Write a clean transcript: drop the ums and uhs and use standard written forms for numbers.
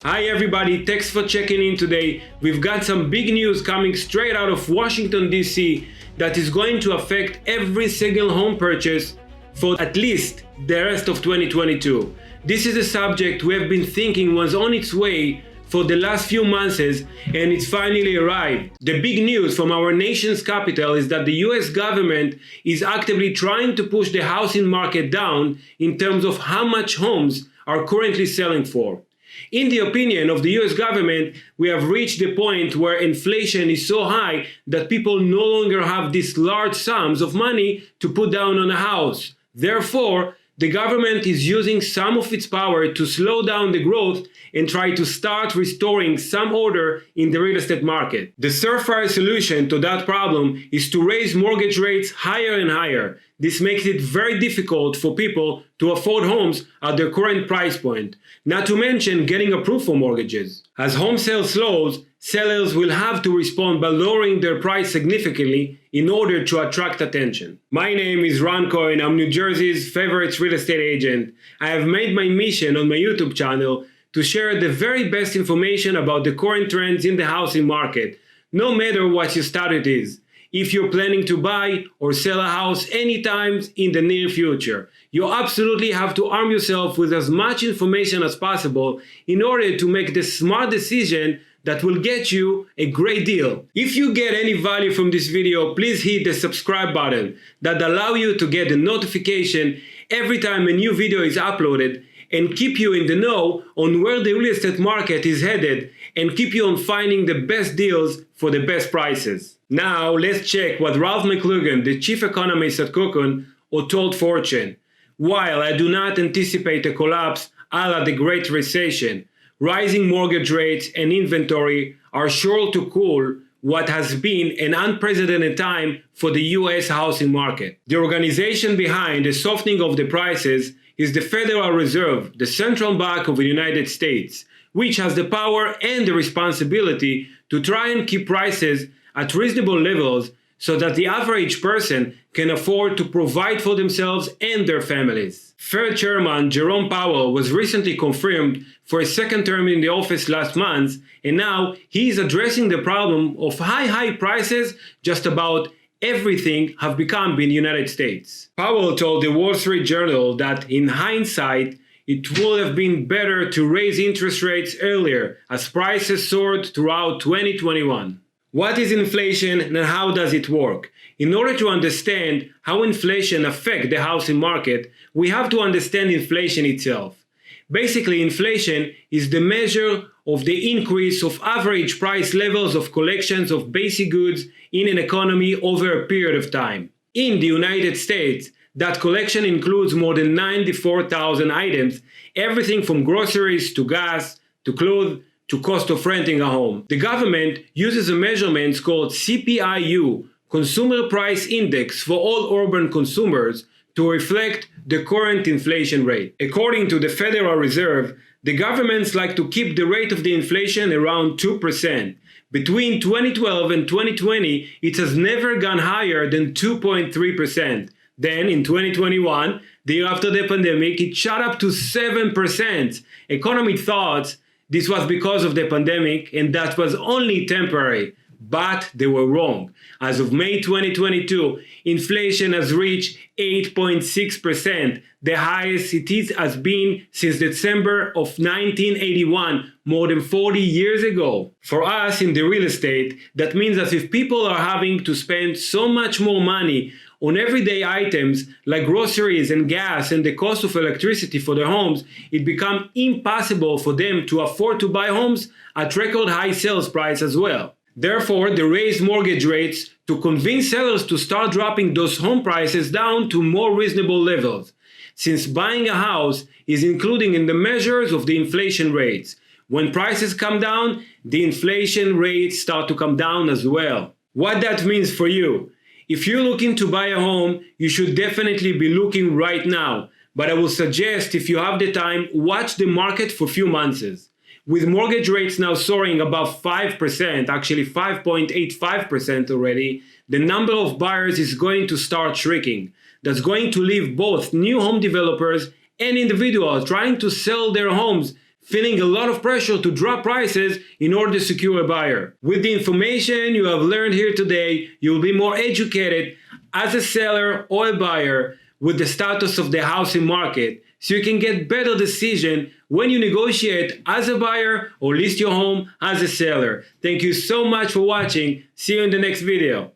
Hi everybody, thanks for checking in today. We've got some big news coming straight out of Washington D.C. that is going to affect every single home purchase for at least the rest of 2022. This is a subject we have been thinking was on its way for the last few months, and it's finally arrived. The big news from our nation's capital is that the US government is actively trying to push the housing market down in terms of how much homes are currently selling for. In the opinion of the US government, we have reached the point where inflation is so high that people no longer have these large sums of money to put down on a house. Therefore, the government is using some of its power to slow down the growth and try to start restoring some order in the real estate market. The surefire solution to that problem is to raise mortgage rates higher and higher. This makes it very difficult for people to afford homes at their current price point, not to mention getting approved for mortgages. As home sales slows, sellers will have to respond by lowering their price significantly in order to attract attention. My name is Ron Cohen. I'm New Jersey's favorite real estate agent. I have made my mission on my YouTube channel to share the very best information about the current trends in the housing market, no matter what your status is. If you're planning to buy or sell a house anytime in the near future, you absolutely have to arm yourself with as much information as possible in order to make the smart decision that will get you a great deal. If you get any value from this video, please hit the subscribe button that allow you to get the notification every time a new video is uploaded and keep you in the know on where the real estate market is headed and keep you on finding the best deals for the best prices. Now let's check what Ralph McLuhan, the chief economist at Cookon, told Fortune. While I do not anticipate a collapse a la the Great Recession, rising mortgage rates and inventory are sure to cool what has been an unprecedented time for the US housing market. The organization behind the softening of the prices is the Federal Reserve, the central bank of the United States, which has the power and the responsibility to try and keep prices at reasonable levels so that the average person can afford to provide for themselves and their families. Fed Chairman Jerome Powell was recently confirmed for a second term in the office last month, and now he is addressing the problem of high prices just about everything have become in the United States. Powell told the Wall Street Journal that in hindsight, it would have been better to raise interest rates earlier as prices soared throughout 2021. What is inflation and how does it work? In order to understand how inflation affects the housing market, we have to understand inflation itself. Basically, inflation is the measure of the increase of average price levels of collections of basic goods in an economy over a period of time. In the United States, that collection includes more than 94,000 items, everything from groceries to gas to clothes to cost of renting a home. The government uses a measurement called CPIU, Consumer Price Index, for all urban consumers to reflect the current inflation rate. According to the Federal Reserve, the governments like to keep the rate of the inflation around 2%. Between 2012 and 2020, it has never gone higher than 2.3%. Then in 2021, the year after the pandemic, it shot up to 7%. Economists thought this was because of the pandemic and that was only temporary, but they were wrong. As of May 2022, inflation has reached 8.6%, the highest it has been since December of 1981, more than 40 years ago. For us in the real estate, that means that if people are having to spend so much more money on everyday items like groceries and gas and the cost of electricity for their homes, it becomes impossible for them to afford to buy homes at record high sales price as well. Therefore, they raise mortgage rates to convince sellers to start dropping those home prices down to more reasonable levels, since buying a house is included in the measures of the inflation rates. When prices come down, the inflation rates start to come down as well. What that means for you? If you're looking to buy a home, you should definitely be looking right now. But I will suggest, if you have the time, watch the market for a few months. With mortgage rates now soaring above 5%, actually 5.85% already, the number of buyers is going to start shrinking. That's going to leave both new home developers and individuals trying to sell their homes feeling a lot of pressure to drop prices in order to secure a buyer. With the information you have learned here today, you will be more educated as a seller or a buyer with the status of the housing market, so you can get better decision when you negotiate as a buyer or list your home as a seller. Thank you so much for watching. See you in the next video.